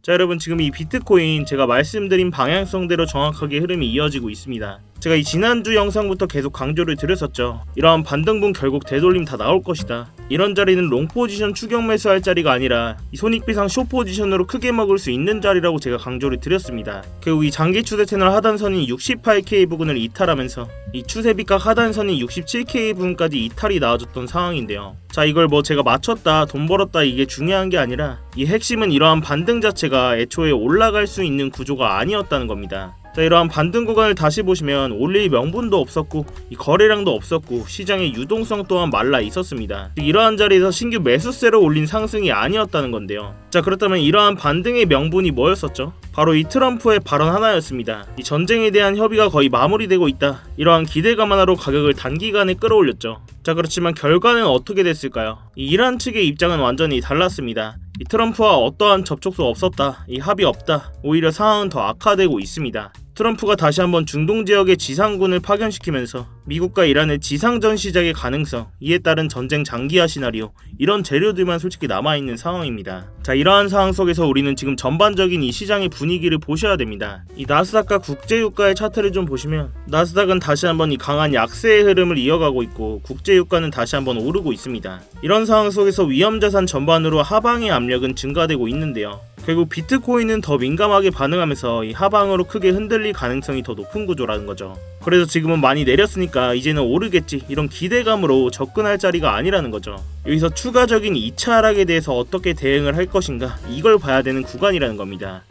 자, 여러분, 지금 이 비트코인 제가 말씀드린 방향성대로 정확하게 흐름이 이어지고 있습니다. 제가 이 지난주 영상부터 계속 강조를 드렸었죠. 이러한 반등분 결국 되돌림 다 나올 것이다. 이런 자리는 롱 포지션 추격 매수할 자리가 아니라 이 손익비상 숏 포지션으로 크게 먹을 수 있는 자리라고 제가 강조를 드렸습니다. 결국 이 장기 추세 채널 하단선인 68K 부근을 이탈하면서 이 추세비각 하단선인 67K 부근까지 이탈이 나와줬던 상황인데요. 자, 이걸 뭐 제가 맞췄다, 돈 벌었다 이게 중요한 게 아니라 이 핵심은 이러한 반등 자체가 애초에 올라갈 수 있는 구조가 아니었다는 겁니다. 자, 이러한 반등 구간을 다시 보시면 올릴 명분도 없었고 이 거래량도 없었고 시장의 유동성 또한 말라 있었습니다. 이러한 자리에서 신규 매수세로 올린 상승이 아니었다는 건데요. 자, 그렇다면 이러한 반등의 명분이 뭐였었죠? 바로 이 트럼프의 발언 하나였습니다. 이 전쟁에 대한 협의가 거의 마무리되고 있다. 이러한 기대감 하나로 가격을 단기간에 끌어올렸죠. 자, 그렇지만 결과는 어떻게 됐을까요? 이 이란 측의 입장은 완전히 달랐습니다. 이 트럼프와 어떠한 접촉도 없었다. 이 합의 없다. 오히려 상황은 더 악화되고 있습니다. 트럼프가 다시 한번 중동 지역에 지상군을 파견시키면서 미국과 이란의 지상전 시작의 가능성, 이에 따른 전쟁 장기화 시나리오, 이런 재료들만 솔직히 남아있는 상황입니다. 자, 이러한 상황 속에서 우리는 지금 전반적인 이 시장의 분위기를 보셔야 됩니다. 이 나스닥과 국제유가의 차트를 좀 보시면 나스닥은 다시 한번 이 강한 약세의 흐름을 이어가고 있고 국제유가는 다시 한번 오르고 있습니다. 이런 상황 속에서 위험자산 전반으로 하방의 압력은 증가되고 있는데요. 결국 비트코인은 더 민감하게 반응하면서 이 하방으로 크게 흔들릴 가능성이 더 높은 구조라는 거죠. 그래서 지금은 많이 내렸으니까 이제는 오르겠지, 이런 기대감으로 접근할 자리가 아니라는 거죠. 여기서 추가적인 2차 하락에 대해서 어떻게 대응을 할 것인가, 이걸 봐야 되는 구간이라는 겁니다.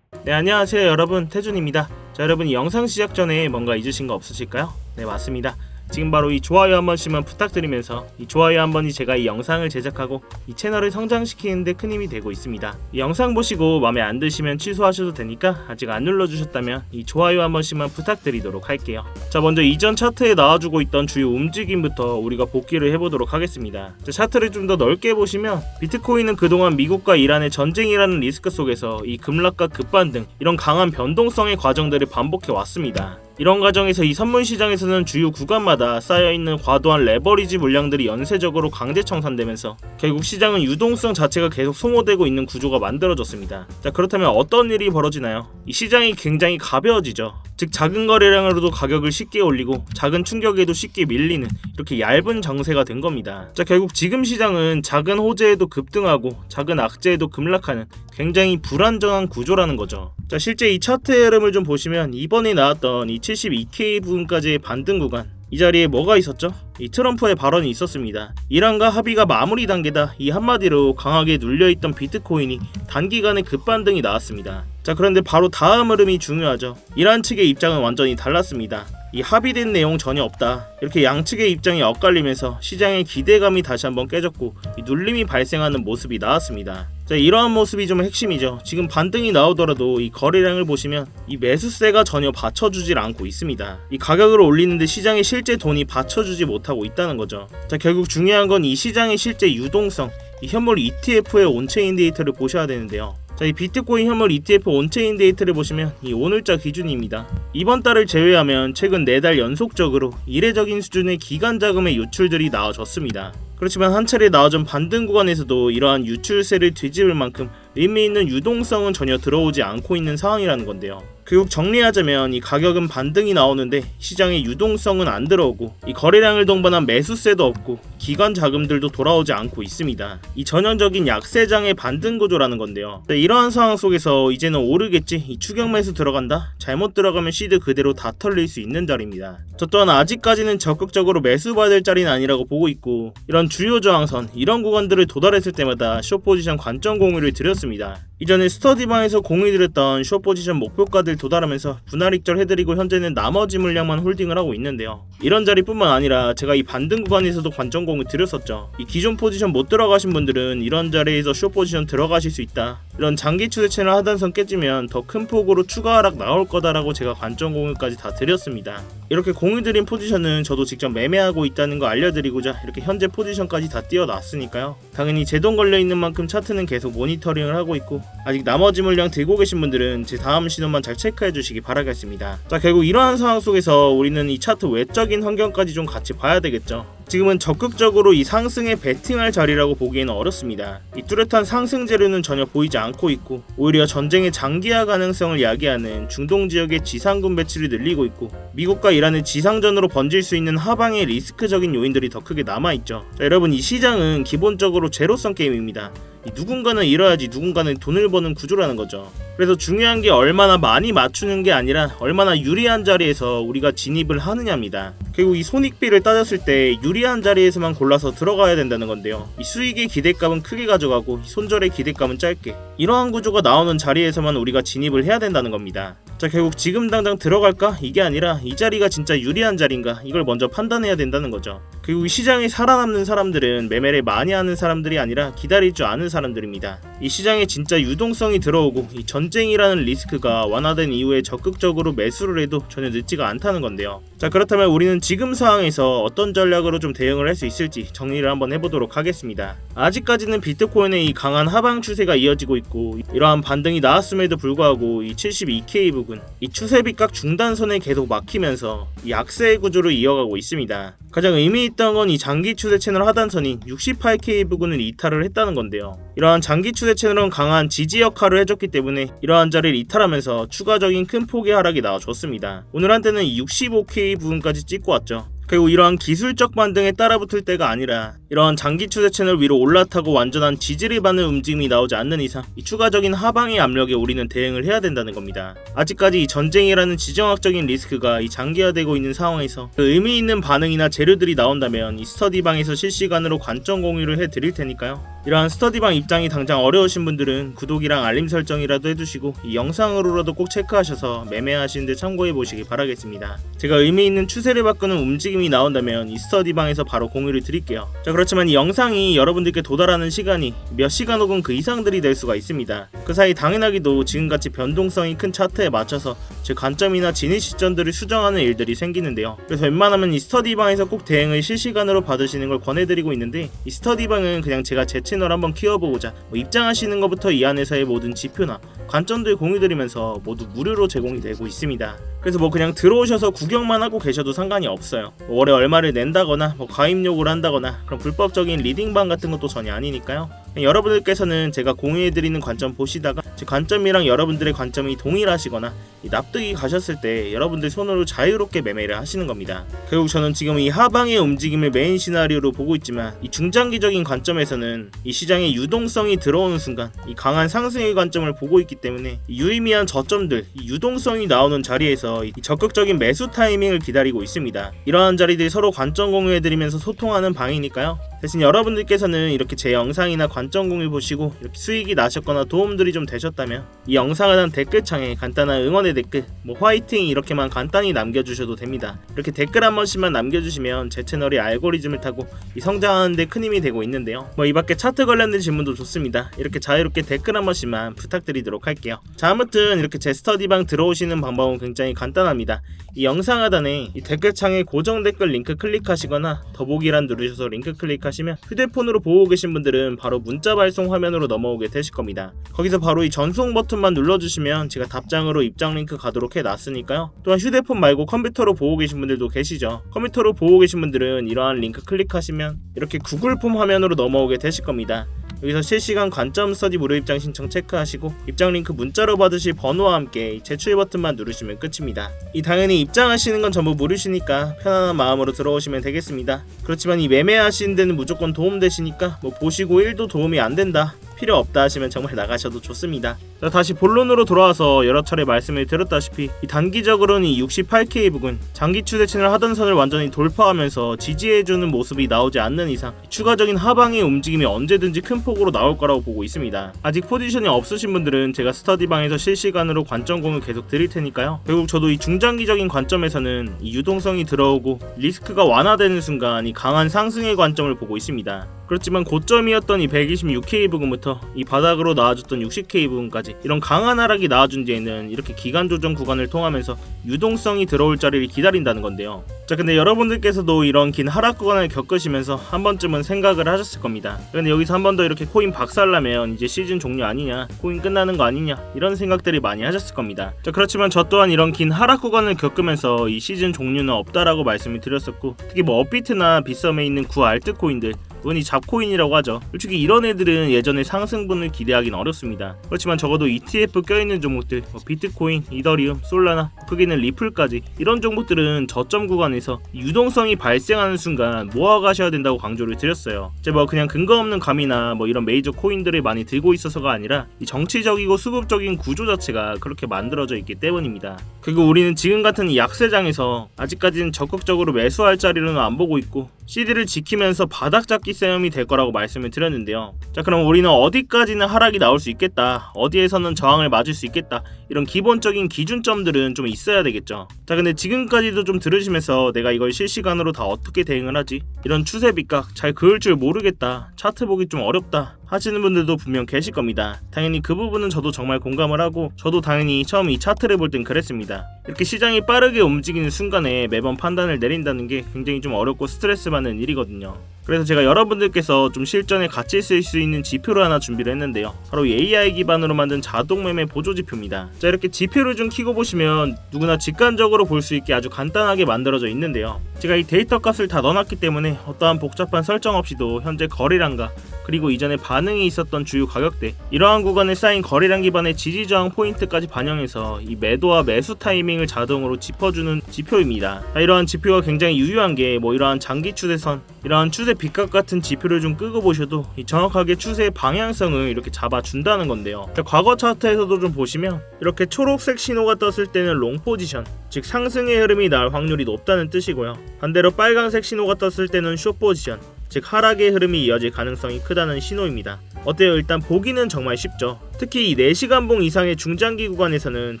네, 안녕하세요 여러분, 태준입니다. 자, 여러분, 이 영상 시작 전에 뭔가 잊으신 거 없으실까요? 네, 맞습니다. 지금 바로 이 좋아요 한 번씩만 부탁드리면서 이 좋아요 한 번이 제가 이 영상을 제작하고 이 채널을 성장시키는데 큰 힘이 되고 있습니다. 이 영상 보시고 마음에 안 드시면 취소하셔도 되니까 아직 안 눌러주셨다면 이 좋아요 한 번씩만 부탁드리도록 할게요. 자, 먼저 이전 차트에 나와주고 있던 주요 움직임부터 우리가 복기를 해보도록 하겠습니다. 자, 차트를 좀 더 넓게 보시면 비트코인은 그동안 미국과 이란의 전쟁이라는 리스크 속에서 이 급락과 급반등, 이런 강한 변동성의 과정들을 반복해 왔습니다. 이런 과정에서 이 선물 시장에서는 주요 구간마다 쌓여있는 과도한 레버리지 물량들이 연쇄적으로 강제 청산되면서 결국 시장은 유동성 자체가 계속 소모되고 있는 구조가 만들어졌습니다. 자, 그렇다면 어떤 일이 벌어지나요? 이 시장이 굉장히 가벼워지죠. 즉, 작은 거래량으로도 가격을 쉽게 올리고 작은 충격에도 쉽게 밀리는 이렇게 얇은 정세가 된 겁니다. 자, 결국 지금 시장은 작은 호재에도 급등하고 작은 악재에도 급락하는 굉장히 불안정한 구조라는 거죠. 자, 실제 이 차트의 흐름을 좀 보시면 이번에 나왔던 이 72K 부분까지의 반등 구간, 이 자리에 뭐가 있었죠? 이 트럼프의 발언이 있었습니다. 이란과 합의가 마무리 단계다, 이 한마디로 강하게 눌려있던 비트코인이 단기간에 급반등이 나왔습니다. 자, 그런데 바로 다음 흐름이 중요하죠. 이란 측의 입장은 완전히 달랐습니다. 이 합의된 내용 전혀 없다, 이렇게 양측의 입장이 엇갈리면서 시장의 기대감이 다시 한번 깨졌고 이 눌림이 발생하는 모습이 나왔습니다. 자, 이러한 모습이 좀 핵심이죠. 지금 반등이 나오더라도 이 거래량을 보시면 이 매수세가 전혀 받쳐주질 않고 있습니다. 이 가격을 올리는데 시장의 실제 돈이 받쳐주지 못하고 있다는 거죠. 자, 결국 중요한 건 이 시장의 실제 유동성, 이 현물 ETF의 온체인 데이터를 보셔야 되는데요. 자, 이 비트코인 현물 ETF 온체인 데이터를 보시면 이 오늘자 기준입니다. 이번 달을 제외하면 최근 4달 연속적으로 이례적인 수준의 기간 자금의 유출들이 나와줬습니다. 그렇지만 한 차례 나와준 반등 구간에서도 이러한 유출세를 뒤집을 만큼 의미 있는 유동성은 전혀 들어오지 않고 있는 상황이라는 건데요. 결국 정리하자면 이 가격은 반등이 나오는데 시장의 유동성은 안 들어오고 이 거래량을 동반한 매수세도 없고 기관 자금들도 돌아오지 않고 있습니다. 이 전형적인 약세장의 반등 구조라는 건데요. 이러한 상황 속에서 이제는 오르겠지, 이 추격 매수 들어간다, 잘못 들어가면 시드 그대로 다 털릴 수 있는 자리입니다. 저 또한 아직까지는 적극적으로 매수받을 자리는 아니라고 보고 있고, 이런 주요 저항선, 이런 구간들을 도달했을 때마다 숏 포지션 관점 공유를 드렸습니다. 이전에 스터디방에서 공유드렸던 숏 포지션 목표가들 도달하면서 분할 익절해드리고 현재는 나머지 물량만 홀딩을 하고 있는데요. 이런 자리뿐만 아니라 제가 이 반등 구간에서도 관점 공유 드렸었죠. 이 기존 포지션 못 들어가신 분들은 이런 자리에서 숏 포지션 들어가실 수 있다, 이런 장기 추세 채널 하단선 깨지면 더 큰 폭으로 추가 하락 나올 거다라고 제가 관점 공유까지 다 드렸습니다. 이렇게 공유드린 포지션은 저도 직접 매매하고 있다는 거 알려드리고자 이렇게 현재 포지션까지 다 띄워놨으니까요. 당연히 제 돈 걸려있는 만큼 차트는 계속 모니터링을 하고 있고, 아직 나머지 물량 들고 계신 분들은 제 다음 신호만 잘 체크해 주시기 바라겠습니다. 자, 결국 이러한 상황 속에서 우리는 이 차트 외적인 환경까지 좀 같이 봐야 되겠죠. 지금은 적극적으로 이 상승에 베팅할 자리라고 보기에는 어렵습니다. 이 뚜렷한 상승 재료는 전혀 보이지 않고 있고 오히려 전쟁의 장기화 가능성을 야기하는 중동 지역의 지상군 배치를 늘리고 있고 미국과 이란의 지상전으로 번질 수 있는 하방의 리스크적인 요인들이 더 크게 남아있죠. 자, 여러분 이 시장은 기본적으로 제로섬 게임입니다. 누군가는 잃어야지 누군가는 돈을 버는 구조라는 거죠. 그래서 중요한 게 얼마나 많이 맞추는 게 아니라 얼마나 유리한 자리에서 우리가 진입을 하느냐입니다. 그리고 이 손익비를 따졌을 때 유리한 자리에서만 골라서 들어가야 된다는 건데요. 이 수익의 기대감은 크게 가져가고 손절의 기대감은 짧게, 이러한 구조가 나오는 자리에서만 우리가 진입을 해야 된다는 겁니다. 자, 결국 지금 당장 들어갈까? 이게 아니라 이 자리가 진짜 유리한 자리인가? 이걸 먼저 판단해야 된다는 거죠. 그리고 이 시장에 살아남는 사람들은 매매를 많이 하는 사람들이 아니라 기다릴 줄 아는 사람들입니다. 이 시장에 진짜 유동성이 들어오고 이 전쟁이라는 리스크가 완화된 이후에 적극적으로 매수를 해도 전혀 늦지가 않다는 건데요. 자, 그렇다면 우리는 지금 상황에서 어떤 전략으로 좀 대응을 할 수 있을지 정리를 한번 해보도록 하겠습니다. 아직까지는 비트코인의 이 강한 하방 추세가 이어지고 있고 이러한 반등이 나왔음에도 불구하고 이 72K 부근, 이 추세 빗각 중단선에 계속 막히면서 이 약세의 구조를 이어가고 있습니다. 가장 의미 있던 건 이 장기 추세 채널 하단선인 68K 부근을 이탈을 했다는 건데요. 이러한 장기 추세 채널은 강한 지지 역할을 해줬기 때문에 이러한 자리를 이탈하면서 추가적인 큰 폭의 하락이 나와줬습니다. 오늘 한때는 65K 부근까지 찍고 왔죠. 그리고 이러한 기술적 반등에 따라붙을 때가 아니라 이러한 장기 추세 채널 위로 올라타고 완전한 지지를 받는 움직임이 나오지 않는 이상 이 추가적인 하방의 압력에 우리는 대응을 해야 된다는 겁니다. 아직까지 이 전쟁이라는 지정학적인 리스크가 이 장기화되고 있는 상황에서 그 의미 있는 반응이나 재료들이 나온다면 이 스터디방에서 실시간으로 관점 공유를 해드릴 테니까요. 이러한 스터디방 입장이 당장 어려우신 분들은 구독이랑 알림 설정이라도 해두시고 이 영상으로라도 꼭 체크하셔서 매매하시는 데 참고해 보시기 바라겠습니다. 제가 의미 있는 추세를 바꾸는 움직임이 나온다면 이 스터디방에서 바로 공유를 드릴게요. 자, 그렇지만 이 영상이 여러분들께 도달하는 시간이 몇 시간 혹은 그 이상들이 될 수가 있습니다. 그 사이 당연하게도 지금같이 변동성이 큰 차트에 맞춰서 제 관점이나 진입 시점들을 수정하는 일들이 생기는데요. 그래서 웬만하면 이 스터디방에서 꼭 대응을 실시간으로 받으시는 걸 권해드리고 있는데 이 스터디방은 그냥 제가 제 채널 한번 키워보고자 입장하시는 것부터 이 안에서의 모든 지표나 관점들 공유드리면서 모두 무료로 제공이 되고 있습니다. 그래서 그냥 들어오셔서 구경만 하고 계셔도 상관이 없어요. 월에 얼마를 낸다거나 가입 요구를 한다거나 그런 불법적인 리딩방 같은 것도 전혀 아니니까요. 여러분들께서는 제가 공유해드리는 관점 보시다가 제 관점이랑 여러분들의 관점이 동일하시거나 납득이 가셨을 때 여러분들 손으로 자유롭게 매매를 하시는 겁니다. 결국 저는 지금 이 하방의 움직임을 메인 시나리오로 보고 있지만 이 중장기적인 관점에서는 이 시장의 유동성이 들어오는 순간 이 강한 상승의 관점을 보고 있기 때문에 이 유의미한 저점들, 이 유동성이 나오는 자리에서 이 적극적인 매수 타이밍을 기다리고 있습니다. 이러한 자리들이 서로 관점 공유해드리면서 소통하는 방이니까요. 대신 여러분들께서는 이렇게 제 영상이나 관점 공유 보시고 이렇게 수익이 나셨거나 도움들이 좀 되셨다면 이 영상 하단 댓글창에 간단한 응원의 댓글, 화이팅 이렇게만 간단히 남겨주셔도 됩니다. 이렇게 댓글 한 번씩만 남겨주시면 제 채널이 알고리즘을 타고 이 성장하는 데 큰 힘이 되고 있는데요. 이 밖에 차트 관련된 질문도 좋습니다. 이렇게 자유롭게 댓글 한 번씩만 부탁드리도록 할게요. 자, 아무튼 이렇게 제 스터디방 들어오시는 방법은 굉장히 간단합니다. 이 영상 하단에 이 댓글창에 고정 댓글 링크 클릭하시거나 더보기란 누르셔서 링크 클릭하시면 휴대폰으로 보고 계신 분들은 바로 문자 발송 화면으로 넘어오게 되실 겁니다. 거기서 바로 이 전송 버튼만 눌러주시면 제가 답장으로 입장 링크 가도록 해놨으니까요. 또한 휴대폰 말고 컴퓨터로 보고 계신 분들도 계시죠. 컴퓨터로 보고 계신 분들은 이러한 링크 클릭하시면 이렇게 구글 폼 화면으로 넘어오게 되실 겁니다. 여기서 실시간 관점 스터디 무료 입장 신청 체크하시고 입장 링크 문자로 받으실 번호와 함께 제출 버튼만 누르시면 끝입니다. 당연히 입장하시는 건 전부 무료시니까 편안한 마음으로 들어오시면 되겠습니다. 그렇지만 이 매매하시는 데는 무조건 도움되시니까 보시고 1도 도움이 안 된다, 필요 없다 하시면 정말 나가셔도 좋습니다. 자, 다시 본론으로 돌아와서 여러 차례 말씀을 드렸다시피 단기적으로는 이 68K 부근 장기 추세 채널 하단선을 완전히 돌파하면서 지지해주는 모습이 나오지 않는 이상 추가적인 하방의 움직임이 언제든지 큰 폭으로 나올 거라고 보고 있습니다. 아직 포지션이 없으신 분들은 제가 스터디방에서 실시간으로 관점 공유 계속 드릴 테니까요. 결국 저도 이 중장기적인 관점에서는 이 유동성이 들어오고 리스크가 완화되는 순간 이 강한 상승의 관점을 보고 있습니다. 그렇지만 고점이었던 이 126K 부근부터 이 바닥으로 나와줬던 60K 부근까지 이런 강한 하락이 나와준 뒤에는 이렇게 기간 조정 구간을 통하면서 유동성이 들어올 자리를 기다린다는 건데요. 자, 근데 여러분들께서도 이런 긴 하락 구간을 겪으시면서 한 번쯤은 생각을 하셨을 겁니다. 근데 여기서 한 번 더 이렇게 코인 박살나면 이제 시즌 종료 아니냐, 코인 끝나는 거 아니냐, 이런 생각들이 많이 하셨을 겁니다. 자, 그렇지만 저 또한 이런 긴 하락 구간을 겪으면서 이 시즌 종료는 없다라고 말씀을 드렸었고, 특히 뭐 업비트나 빗썸에 있는 구 알트 코인들, 흔히 잡코인이라고 하죠. 솔직히 이런 애들은 예전에 상승분을 기대하기는 어렵습니다. 그렇지만 적어도 ETF 껴있는 종목들, 비트코인, 이더리움, 솔라나, 크게는 리플까지 이런 종목들은 저점 구간에서 유동성이 발생하는 순간 모아가셔야 된다고 강조를 드렸어요. 이제 뭐 그냥 근거 없는 감이나 뭐 이런 메이저 코인들을 많이 들고 있어서가 아니라 이 정치적이고 수급적인 구조 자체가 그렇게 만들어져 있기 때문입니다. 그리고 우리는 지금 같은 이 약세장에서 아직까지는 적극적으로 매수할 자리로는 안 보고 있고, CD를 지키면서 바닥 잡기 싸움이 될 거라고 말씀을 드렸는데요. 자, 그럼 우리는 어디까지는 하락이 나올 수 있겠다, 어디에서는 저항을 맞을 수 있겠다, 이런 기본적인 기준점들은 좀 있어야 되겠죠. 자, 근데 지금까지도 좀 들으시면서 내가 이걸 실시간으로 다 어떻게 대응을 하지, 이런 추세 빗각 잘 그을 줄 모르겠다, 차트 보기 좀 어렵다 하시는 분들도 분명 계실 겁니다. 당연히 그 부분은 저도 정말 공감을 하고, 저도 당연히 처음 이 차트를 볼 땐 그랬습니다. 이렇게 시장이 빠르게 움직이는 순간에 매번 판단을 내린다는 게 굉장히 좀 어렵고 스트레스 받는 일이거든요. 그래서 제가 여러분들께서 좀 실전에 같이 쓸 수 있는 지표를 하나 준비를 했는데요. 바로 이 AI 기반으로 만든 자동 매매 보조 지표입니다. 자, 이렇게 지표를 좀 켜고 보시면 누구나 직관적으로 볼 수 있게 아주 간단하게 만들어져 있는데요. 제가 이 데이터 값을 다 넣어놨기 때문에 어떠한 복잡한 설정 없이도 현재 거래량과 그리고 이전에 반응이 있었던 주요 가격대, 이러한 구간에 쌓인 거래량 기반의 지지저항 포인트까지 반영해서 이 매도와 매수 타이밍을 자동으로 짚어주는 지표입니다. 자, 이러한 지표가 굉장히 유효한 게 뭐 이러한 장기 추세선, 이러한 추세 빗각 같은 지표를 좀 끄고 보셔도 이 정확하게 추세의 방향성을 이렇게 잡아준다는 건데요. 자, 과거 차트에서도 좀 보시면 이렇게 초록색 신호가 떴을 때는 롱 포지션, 즉 상승의 흐름이 날 확률이 높다는 뜻이고요. 반대로 빨간색 신호가 떴을 때는 숏 포지션, 즉 하락의 흐름이 이어질 가능성이 크다는 신호입니다. 어때요? 일단 보기는 정말 쉽죠. 특히 이 4시간봉 이상의 중장기 구간에서는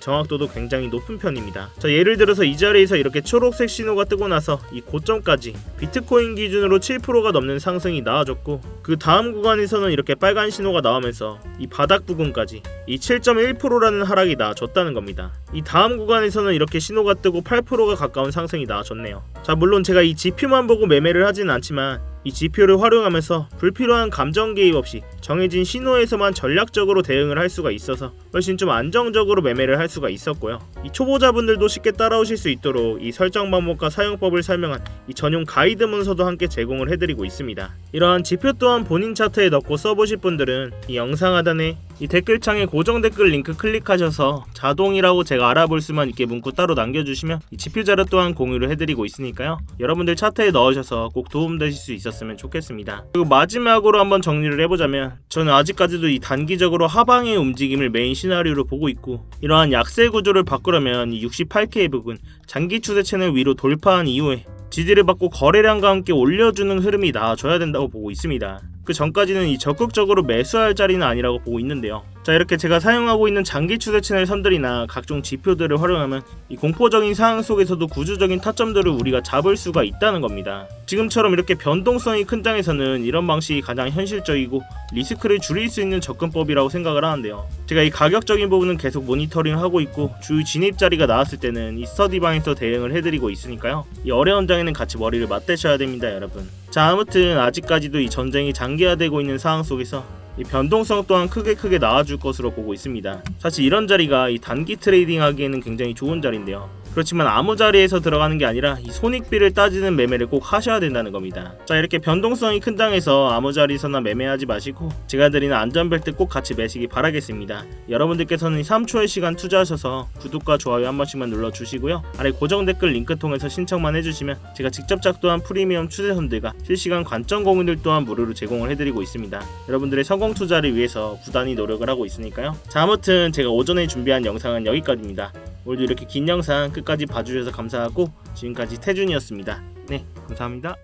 정확도도 굉장히 높은 편입니다. 자, 예를 들어서 이 자리에서 이렇게 초록색 신호가 뜨고 나서 이 고점까지 비트코인 기준으로 7%가 넘는 상승이 나와줬고, 그 다음 구간에서는 이렇게 빨간 신호가 나오면서 이 바닥 부근까지 이 7.1%라는 하락이 나와줬다는 겁니다. 이 다음 구간에서는 이렇게 신호가 뜨고 8%가 가까운 상승이 나와줬네요. 자, 물론 제가 이 지표만 보고 매매를 하진 않지만 이 지표를 활용하면서 불필요한 감정 개입 없이 정해진 신호에서만 전략적으로 대응을 할 수가 있어서 훨씬 좀 안정적으로 매매를 할 수가 있었고요. 이 초보자분들도 쉽게 따라오실 수 있도록 이 설정 방법과 사용법을 설명한 이 전용 가이드 문서도 함께 제공을 해드리고 있습니다. 이러한 지표 또한 본인 차트에 넣고 써보실 분들은 이 영상 하단에 이 댓글창에 고정 댓글 링크 클릭하셔서 자동이라고 제가 알아볼 수만 있게 문구 따로 남겨주시면 이 지표 자료 또한 공유를 해드리고 있으니까요. 여러분들 차트에 넣으셔서 꼭 도움되실 수 있었으면 좋겠습니다. 그리고 마지막으로 한번 정리를 해보자면, 저는 아직까지도 이 단기적으로 하방의 움직임을 메인 시나리오로 보고 있고, 이러한 약세 구조를 바꾸려면 이 68K 부근 장기 추세 채널 위로 돌파한 이후에 지지를 받고 거래량과 함께 올려주는 흐름이 나와줘야 된다고 보고 있습니다. 그 전까지는 이 적극적으로 매수할 자리는 아니라고 보고 있는데요. 자, 이렇게 제가 사용하고 있는 장기 추세 채널 선들이나 각종 지표들을 활용하면 이 공포적인 상황 속에서도 구조적인 타점들을 우리가 잡을 수가 있다는 겁니다. 지금처럼 이렇게 변동성이 큰 장에서는 이런 방식이 가장 현실적이고 리스크를 줄일 수 있는 접근법이라고 생각을 하는데요. 제가 이 가격적인 부분은 계속 모니터링하고 있고, 주요 진입 자리가 나왔을 때는 이 스터디방에서 대응을 해드리고 있으니까요. 이 어려운 장에는 같이 머리를 맞대셔야 됩니다, 여러분. 자, 아무튼 아직까지도 이 전쟁이 장기화되고 있는 상황 속에서 이 변동성 또한 크게 나와줄 것으로 보고 있습니다. 사실 이런 자리가 이 단기 트레이딩 하기에는 굉장히 좋은 자리인데요. 그렇지만 아무 자리에서 들어가는 게 아니라 이 손익비를 따지는 매매를 꼭 하셔야 된다는 겁니다. 자, 이렇게 변동성이 큰 장에서 아무 자리에서나 매매하지 마시고 제가 드리는 안전벨트 꼭 같이 매시기 바라겠습니다. 여러분들께서는 3초의 시간 투자하셔서 구독과 좋아요 한 번씩만 눌러주시고요. 아래 고정 댓글 링크 통해서 신청만 해주시면 제가 직접 작도한 프리미엄 추세선들과 실시간 관점 공유들 또한 무료로 제공을 해드리고 있습니다. 여러분들의 성공 투자를 위해서 부단히 노력을 하고 있으니까요. 자, 아무튼 제가 오전에 준비한 영상은 여기까지입니다. 오늘도 이렇게 긴 영상 끝까지 봐주셔서 감사하고, 지금까지 태준이었습니다. 네, 감사합니다.